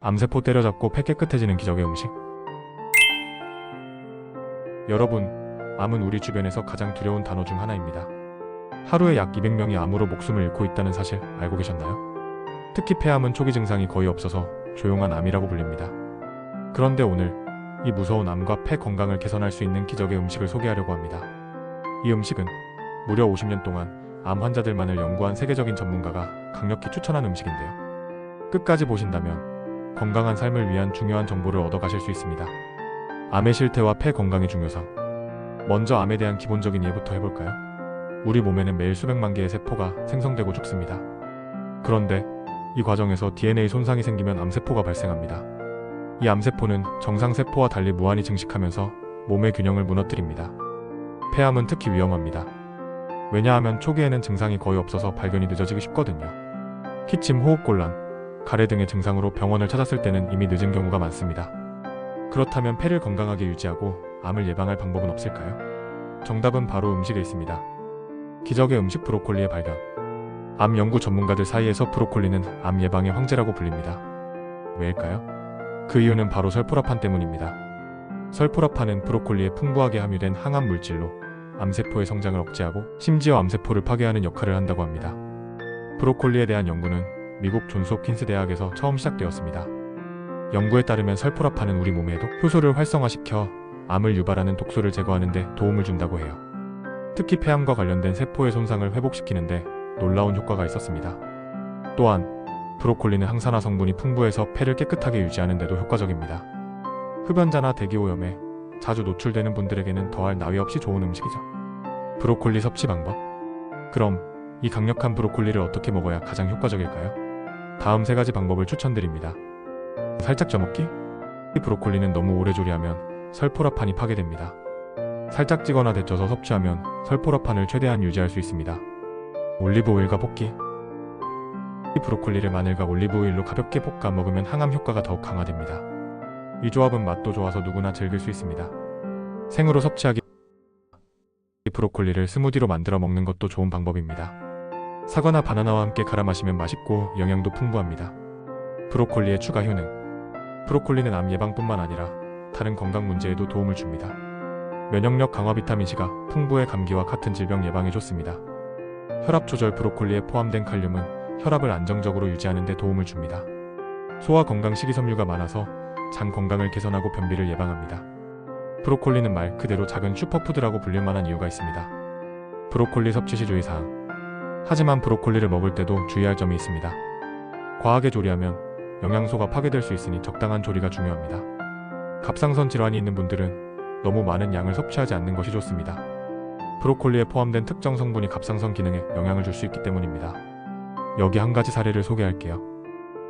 암세포 때려잡고 폐 깨끗해지는 기적의 음식. 여러분, 암은 우리 주변에서 가장 두려운 단어 중 하나입니다. 하루에 약 200명이 암으로 목숨을 잃고 있다는 사실 알고 계셨나요? 특히 폐암은 초기 증상이 거의 없어서 조용한 암이라고 불립니다. 그런데 오늘 이 무서운 암과 폐 건강을 개선할 수 있는 기적의 음식을 소개하려고 합니다. 이 음식은 무려 50년 동안 암 환자들만을 연구한 세계적인 전문가가 강력히 추천한 음식인데요. 끝까지 보신다면 건강한 삶을 위한 중요한 정보를 얻어가실 수 있습니다. 암의 실태와 폐 건강의 중요성. 먼저 암에 대한 기본적인 이해부터 해볼까요? 우리 몸에는 매일 수백만 개의 세포가 생성되고 죽습니다. 그런데 이 과정에서 DNA 손상이 생기면 암세포가 발생합니다. 이 암세포는 정상세포와 달리 무한히 증식하면서 몸의 균형을 무너뜨립니다. 폐암은 특히 위험합니다. 왜냐하면 초기에는 증상이 거의 없어서 발견이 늦어지기 쉽거든요. 기침, 호흡곤란, 가래 등의 증상으로 병원을 찾았을 때는 이미 늦은 경우가 많습니다. 그렇다면 폐를 건강하게 유지하고 암을 예방할 방법은 없을까요? 정답은 바로 음식에 있습니다. 기적의 음식 브로콜리의 발견. 암 연구 전문가들 사이에서 브로콜리는 암 예방의 황제라고 불립니다. 왜일까요? 그 이유는 바로 설포라판 때문입니다. 설포라판은 브로콜리에 풍부하게 함유된 항암 물질로 암세포의 성장을 억제하고 심지어 암세포를 파괴하는 역할을 한다고 합니다. 브로콜리에 대한 연구는 미국 존스 홉킨스 대학에서 처음 시작되었습니다. 연구에 따르면 설포라판은 우리 몸에도 효소를 활성화시켜 암을 유발하는 독소를 제거하는 데 도움을 준다고 해요. 특히 폐암과 관련된 세포의 손상을 회복시키는데 놀라운 효과가 있었습니다. 또한 브로콜리는 항산화 성분이 풍부해서 폐를 깨끗하게 유지하는 데도 효과적입니다. 흡연자나 대기오염에 자주 노출되는 분들에게는 더할 나위 없이 좋은 음식이죠. 브로콜리 섭취 방법. 그럼 이 강력한 브로콜리를 어떻게 먹어야 가장 효과적일까요? 다음 3가지 방법을 추천드립니다. 살짝 쪄먹기. 브로콜리는 너무 오래 조리하면 설포라판이 파괴됩니다. 살짝 찌거나 데쳐서 섭취하면 설포라판을 최대한 유지할 수 있습니다. 올리브오일과 볶기. 브로콜리를 마늘과 올리브오일로 가볍게 볶아 먹으면 항암 효과가 더욱 강화됩니다. 이 조합은 맛도 좋아서 누구나 즐길 수 있습니다. 생으로 섭취하기. 브로콜리를 스무디로 만들어 먹는 것도 좋은 방법입니다. 사과나 바나나와 함께 갈아 마시면 맛있고 영양도 풍부합니다. 브로콜리의 추가 효능. 브로콜리는 암 예방뿐만 아니라 다른 건강 문제에도 도움을 줍니다. 면역력 강화 비타민C가 풍부해 감기와 같은 질병 예방에 좋습니다. 혈압 조절. 브로콜리에 포함된 칼륨은 혈압을 안정적으로 유지하는 데 도움을 줍니다. 소화 건강. 식이섬유가 많아서 장 건강을 개선하고 변비를 예방합니다. 브로콜리는 말 그대로 작은 슈퍼푸드라고 불릴 만한 이유가 있습니다. 브로콜리 섭취 시 주의사항. 하지만 브로콜리를 먹을 때도 주의할 점이 있습니다. 과하게 조리하면 영양소가 파괴될 수 있으니 적당한 조리가 중요합니다. 갑상선 질환이 있는 분들은 너무 많은 양을 섭취하지 않는 것이 좋습니다. 브로콜리에 포함된 특정 성분이 갑상선 기능에 영향을 줄 수 있기 때문입니다. 여기 한 가지 사례를 소개할게요.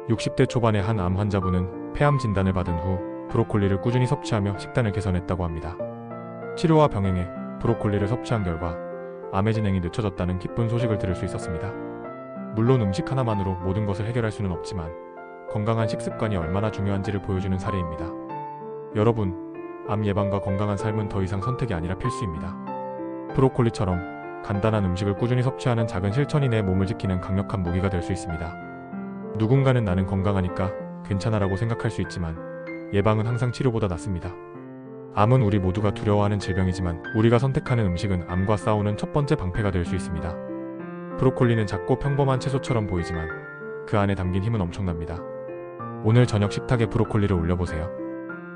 60대 초반의 한 암 환자분은 폐암 진단을 받은 후 브로콜리를 꾸준히 섭취하며 식단을 개선했다고 합니다. 치료와 병행해 브로콜리를 섭취한 결과 암의 진행이 늦춰졌다는 기쁜 소식을 들을 수 있었습니다. 물론 음식 하나만으로 모든 것을 해결할 수는 없지만 건강한 식습관이 얼마나 중요한지를 보여주는 사례입니다. 여러분, 암 예방과 건강한 삶은 더 이상 선택이 아니라 필수입니다. 브로콜리처럼 간단한 음식을 꾸준히 섭취하는 작은 실천이 내 몸을 지키는 강력한 무기가 될 수 있습니다. 누군가는 나는 건강하니까 괜찮아라고 생각할 수 있지만 예방은 항상 치료보다 낫습니다. 암은 우리 모두가 두려워하는 질병이지만 우리가 선택하는 음식은 암과 싸우는 첫 번째 방패가 될 수 있습니다. 브로콜리는 작고 평범한 채소처럼 보이지만 그 안에 담긴 힘은 엄청납니다. 오늘 저녁 식탁에 브로콜리를 올려보세요.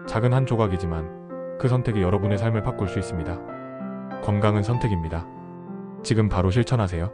작은 한 조각이지만 그 선택이 여러분의 삶을 바꿀 수 있습니다. 건강은 선택입니다. 지금 바로 실천하세요.